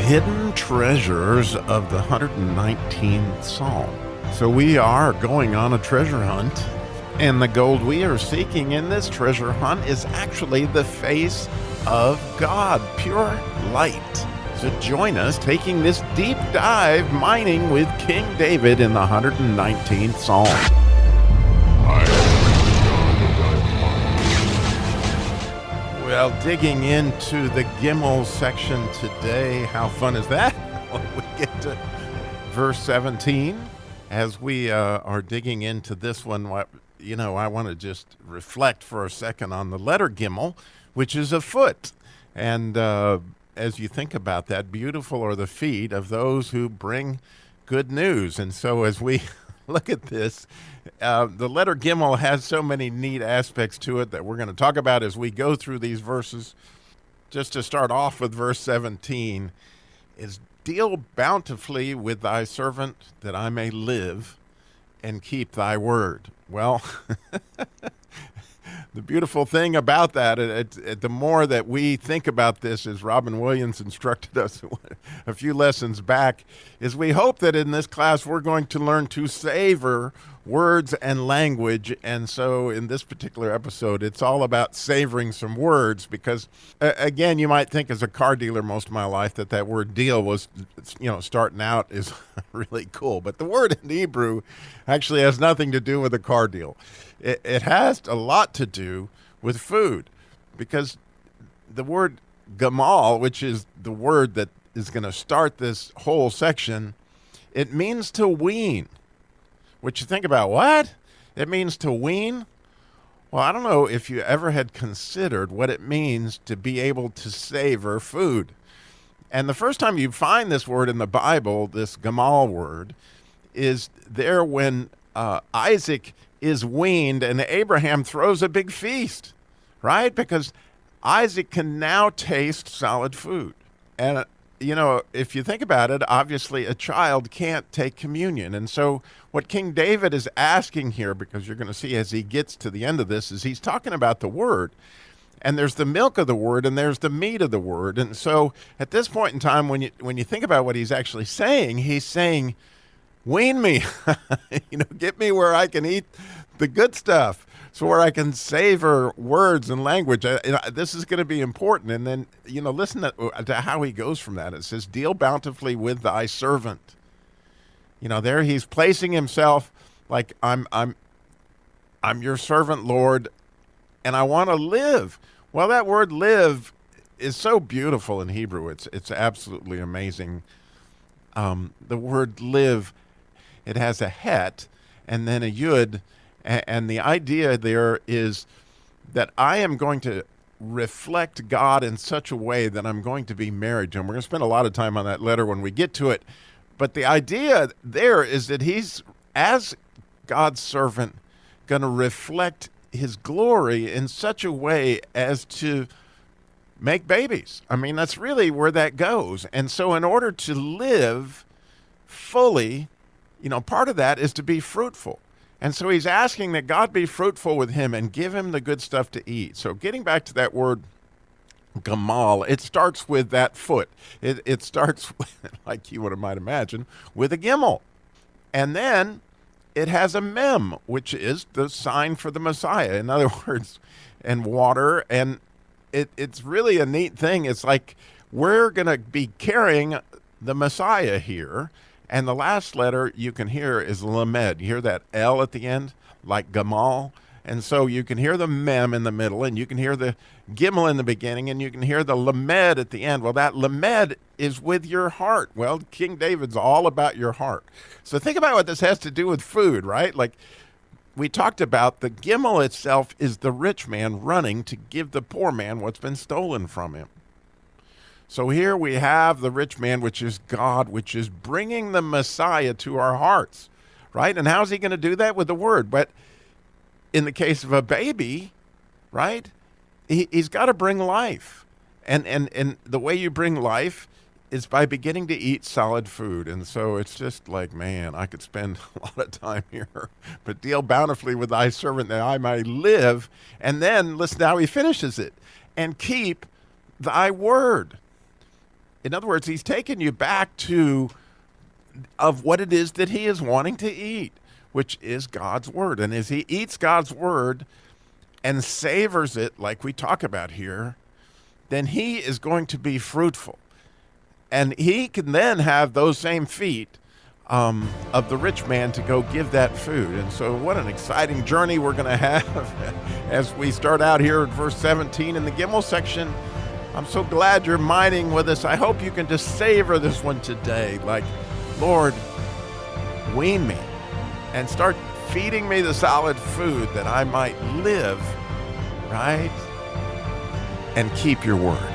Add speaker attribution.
Speaker 1: hidden treasures of the 119th Psalm. So we are going on a treasure hunt, and the gold we are seeking in this treasure hunt is actually the face of God, pure light. So join us taking this deep dive mining with King David in the 119th Psalm. Well, digging into the Gimel section today, how fun is that? We get to verse 17. As we are digging into this one, I want to just reflect for a second on the letter Gimel, which is a foot. And as you think about that, beautiful are the feet of those who bring good news. And so as we look at this, the letter Gimel has so many neat aspects to it that we're going to talk about as we go through these verses. Just to start off with verse 17 is, deal bountifully with thy servant that I may live and keep thy word. Well, the beautiful thing about that, the more that we think about this, as Robin Williams instructed us a few lessons back, is we hope that in this class we're going to learn to savor words and language. And so in this particular episode, it's all about savoring some words because, again, you might think as a car dealer most of my life that word deal was, starting out is really cool. But the word in Hebrew actually has nothing to do with a car deal. It has a lot to do with food, because the word gamal, which is the word that is going to start this whole section, it means to wean. Which you think about, what? It means to wean? Well, I don't know if you ever had considered what it means to be able to savor food. And the first time you find this word in the Bible, this gamal word, is there when Isaac is weaned and Abraham throws a big feast, right? Because Isaac can now taste solid food. And if you think about it, obviously a child can't take communion. And so what King David is asking here, because you're going to see as he gets to the end of this, is he's talking about the word. And there's the milk of the word and there's the meat of the word. And so at this point in time, when you think about what he's actually saying, he's saying, wean me, get me where I can eat the good stuff. So where I can savor words and language. This is going to be important. And then, listen to how he goes from that. It says, deal bountifully with thy servant. There he's placing himself like, I'm your servant, Lord, and I want to live. Well, that word live is so beautiful in Hebrew. It's absolutely amazing. The word live, it has a het and then a yud. And the idea there is that I am going to reflect God in such a way that I'm going to be married to him. We're going to spend a lot of time on that letter when we get to it. But the idea there is that he's, as God's servant, going to reflect his glory in such a way as to make babies. I mean, that's really where that goes. And so in order to live fully, part of that is to be fruitful. And so he's asking that God be fruitful with him and give him the good stuff to eat. So getting back to that word gamal, it starts with that foot. It starts, like you might imagine, with a gimel. And then it has a mem, which is the sign for the Messiah. In other words, and water. And it's really a neat thing. It's like we're going to be carrying the Messiah here. And the last letter you can hear is lamed. You hear that L at the end, like gamal. And so you can hear the mem in the middle, and you can hear the gimel in the beginning, and you can hear the lamed at the end. Well, that lamed is with your heart. Well, King David's all about your heart. So think about what this has to do with food, right? Like we talked about, the gimel itself is the rich man running to give the poor man what's been stolen from him. So here we have the rich man, which is God, which is bringing the Messiah to our hearts, right? And how's he going to do that? With the word. But in the case of a baby, right, he's got to bring life. And the way you bring life is by beginning to eat solid food. And so it's just like, man, I could spend a lot of time here. But deal bountifully with thy servant that I may live. And then listen to how he finishes it. And keep thy word. In other words, he's taken you back to of what it is that he is wanting to eat, which is God's word. And as he eats God's word and savors it like we talk about here, then he is going to be fruitful. And he can then have those same feet of the rich man to go give that food. And so what an exciting journey we're going to have as we start out here at verse 17 in the Gimel section. I'm so glad you're mining with us. I hope you can just savor this one today. Like, Lord, wean me and start feeding me the solid food that I might live, right? And keep your word.